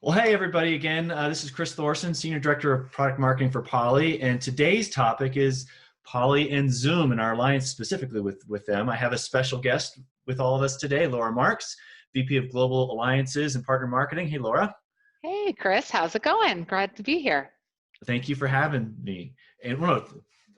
Well, hey everybody again. This is Chris Thorson, Senior Director of Product Marketing for Poly, and today's topic is Poly and Zoom and our alliance specifically with them. I have a special guest with all of us today, Laura Marks, VP of Global Alliances and Partner Marketing. Hey, Laura. Hey, Chris, how's it going? Glad to be here. Thank you for having me. And well,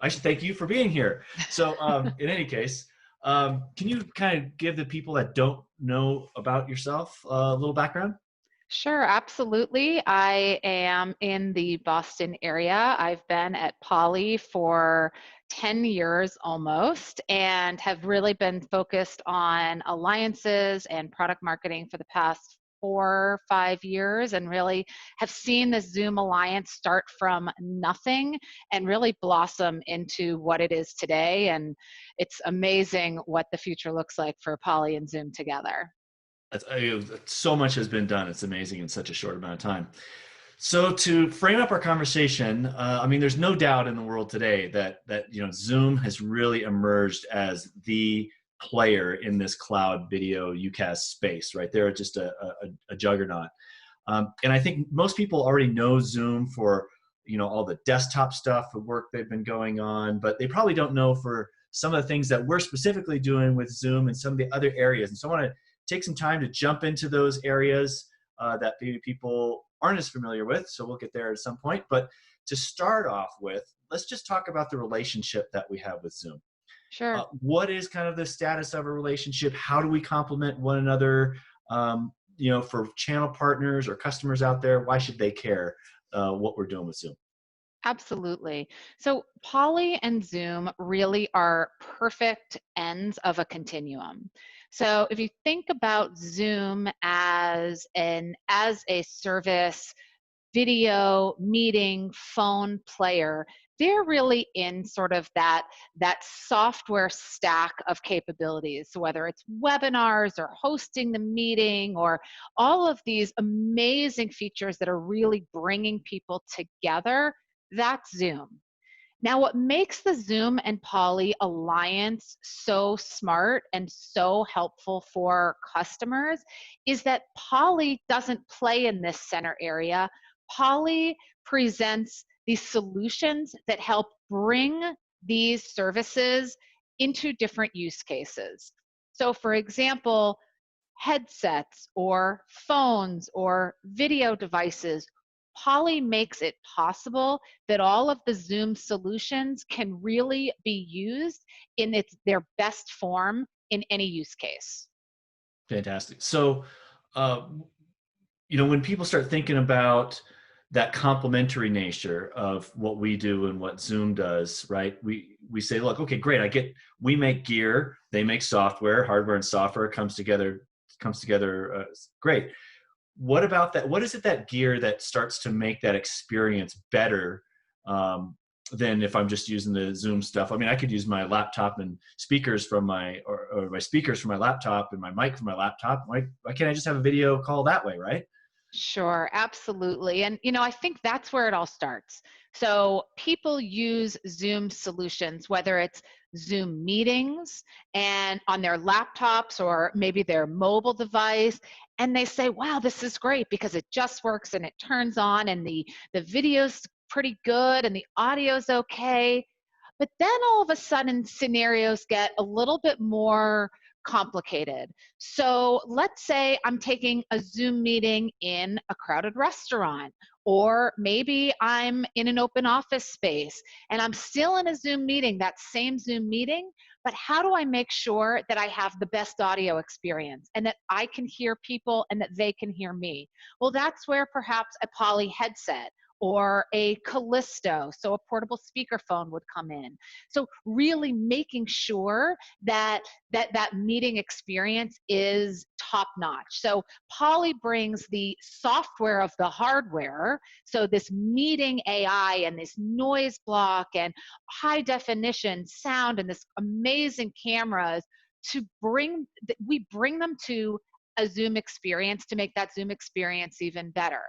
I should thank you for being here. So, in any case, can you kind of give the people that don't know about yourself a little background? Sure, absolutely. I am in the Boston area. I've been at Poly for 10 years almost and have really been focused on alliances and product marketing for the past 4 or 5 years, and really have seen the Zoom alliance start from nothing and really blossom into what it is today. And it's amazing what the future looks like for Poly and Zoom together. So much has been done. It's amazing in such a short amount of time. So to frame up our conversation, I mean, there's no doubt in the world today that Zoom has really emerged as the player in this cloud video UCaaS space. Right, they're just a juggernaut, and I think most people already know Zoom for all the desktop stuff, the work they've been going on, but they probably don't know for some of the things that we're specifically doing with Zoom and some of the other areas. And so I want to take some time to jump into those areas that maybe people aren't as familiar with. So we'll get there at some point. But to start off with, let's just talk about the relationship that we have with Zoom. Sure. What is kind of the status of a relationship? How do we complement one another? For channel partners or customers out there, why should they care what we're doing with Zoom? Absolutely. So Poly and Zoom really are perfect ends of a continuum. So if you think about Zoom as a service, video, meeting, phone player, they're really in sort of that software stack of capabilities. So whether it's webinars or hosting the meeting or all of these amazing features that are really bringing people together, that's Zoom. Now, what makes the Zoom and Poly alliance so smart and so helpful for customers is that Poly doesn't play in this center area. Poly presents these solutions that help bring these services into different use cases. So, for example, headsets or phones or video devices, Poly makes it possible that all of the Zoom solutions can really be used in their best form in any use case. Fantastic. So, uh, when people start thinking about that complementary nature of what we do and what Zoom does, right? We say, look, okay, great. We make gear, they make software, hardware and software comes together. Great. What about that? What is it that gear that starts to make that experience better than if I'm just using the Zoom stuff? I mean, I could use my laptop and speakers from or my speakers from my laptop and my mic from my laptop. Why can't I just have a video call that way, right? Sure, absolutely. And I think that's where it all starts. So people use Zoom solutions, whether it's Zoom meetings and on their laptops or maybe their mobile device, and they say, wow, this is great because it just works and it turns on and the video's pretty good and the audio's okay. But then all of a sudden scenarios get a little bit more complicated. So let's say I'm taking a Zoom meeting in a crowded restaurant, or maybe I'm in an open office space and I'm still in a Zoom meeting, that same Zoom meeting, but how do I make sure that I have the best audio experience and that I can hear people and that they can hear me? Well, that's where perhaps a Poly headset or a Callisto, so a portable speakerphone would come in. So really making sure that meeting experience is top notch. So Poly brings the software of the hardware, so this meeting AI and this noise block and high definition sound and this amazing cameras we bring them to a Zoom experience to make that Zoom experience even better.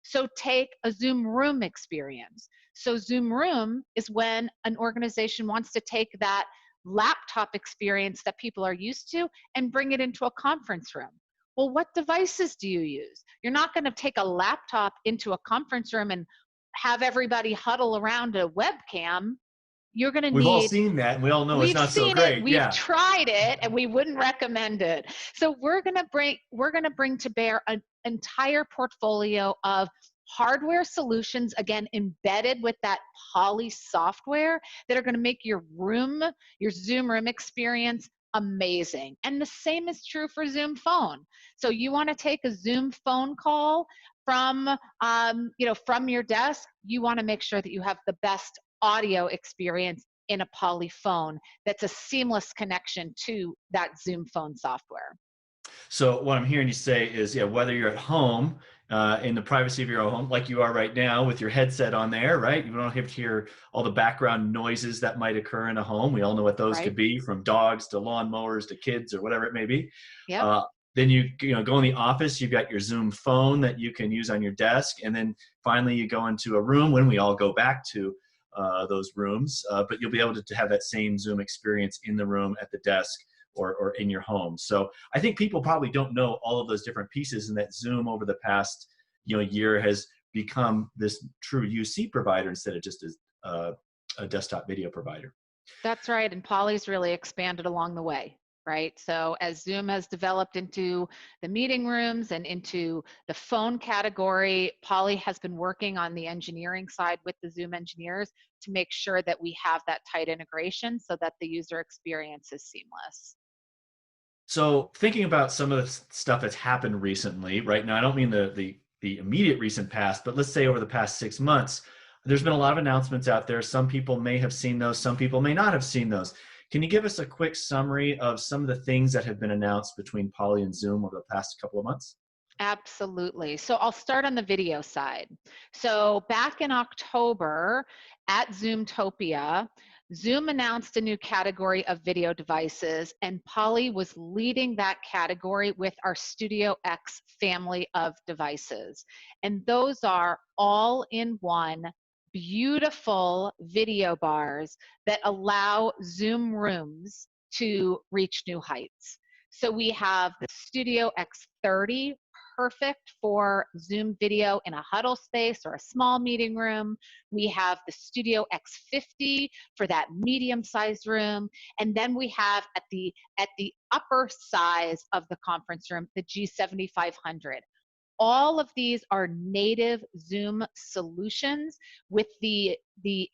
So take a Zoom Room experience. So Zoom Room is when an organization wants to take that laptop experience that people are used to and bring it into a conference room. Well, what devices do you use? You're not going to take a laptop into a conference room and have everybody huddle around a webcam. You're going to We've all need, seen that, and we all know it's we've not so seen it, great. we've Yeah. tried it, and we wouldn't recommend it. So we're going to bring to bear an entire portfolio of hardware solutions, again, embedded with that Poly software, that are going to make your Zoom room experience amazing. And the same is true for Zoom phone. So you want to take a Zoom phone call from from your desk, you want to make sure that you have the best audio experience in a Poly phone that's a seamless connection to that Zoom phone software. So what I'm hearing you say is, yeah, whether you're at home, in the privacy of your own home, like you are right now with your headset on there, right? You don't have to hear all the background noises that might occur in a home. We all know what those Right? could be, from dogs to lawnmowers to kids or whatever it may be. Yep. Uh, then you go in the office, you've got your Zoom phone that you can use on your desk. And then finally you go into a room, when we all go back to those rooms, but you'll be able to have that same Zoom experience in the room, at the desk, or in your home. So I think people probably don't know all of those different pieces, and that Zoom over the past year has become this true UC provider instead of just a desktop video provider. That's right. And Poly's really expanded along the way, right? So as Zoom has developed into the meeting rooms and into the phone category, Poly has been working on the engineering side with the Zoom engineers to make sure that we have that tight integration so that the user experience is seamless. So thinking about some of the stuff that's happened recently, right now, I don't mean the immediate recent past, but let's say over the past 6 months, there's been a lot of announcements out there. Some people may have seen those, some people may not have seen those. Can you give us a quick summary of some of the things that have been announced between Poly and Zoom over the past couple of months? Absolutely. So I'll start on the video side. So back in October at Zoomtopia, Zoom announced a new category of video devices, and Poly was leading that category with our Studio X family of devices. And those are all-in-one, beautiful video bars that allow Zoom rooms to reach new heights. So we have the Studio X30, perfect for Zoom video in a huddle space or a small meeting room. We have the Studio X50 for that medium-sized room. And then we have at the upper size of the conference room, the G7500. All of these are native Zoom solutions with the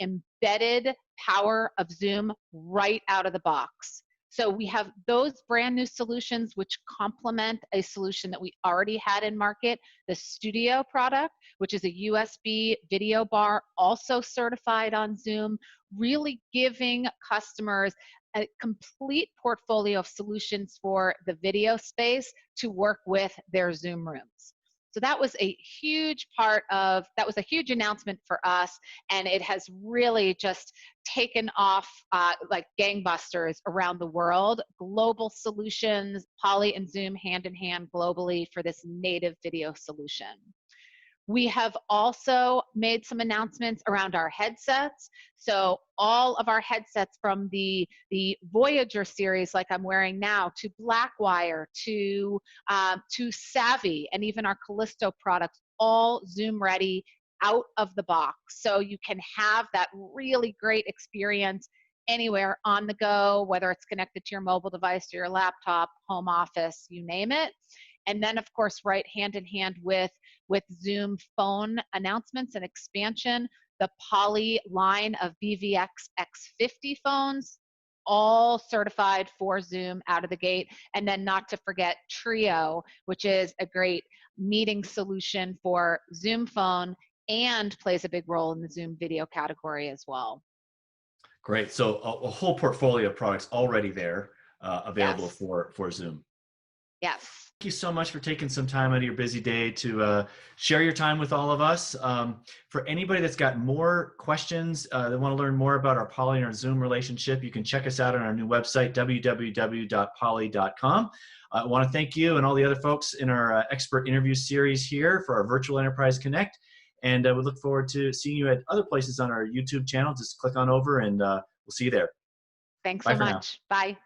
embedded power of Zoom right out of the box. So we have those brand new solutions which complement a solution that we already had in market, the Studio product, which is a USB video bar, also certified on Zoom, really giving customers a complete portfolio of solutions for the video space to work with their Zoom rooms. So that was a huge announcement for us, and it has really just taken off like gangbusters around the world. Global solutions, Poly and Zoom hand in hand globally for this native video solution. We have also made some announcements around our headsets. So all of our headsets, from the Voyager series like I'm wearing now, to Blackwire, to Savvy, and even our Callisto products, all Zoom ready out of the box. So you can have that really great experience anywhere on the go, whether it's connected to your mobile device, to your laptop, home office, you name it. And then, of course, right hand in hand with Zoom phone announcements and expansion, the Poly line of BVX X50 phones, all certified for Zoom out of the gate. And then not to forget Trio, which is a great meeting solution for Zoom phone and plays a big role in the Zoom video category as well. Great. So a whole portfolio of products already there, available Yes. for Zoom. Yes. Thank you so much for taking some time out of your busy day to share your time with all of us. For anybody that's got more questions, that want to learn more about our Poly and our Zoom relationship, you can check us out on our new website, www.poly.com. I want to thank you and all the other folks in our expert interview series here for our Virtual Enterprise Connect. And we look forward to seeing you at other places on our YouTube channel. Just click on over and we'll see you there. Thanks Bye so for now. much. Bye.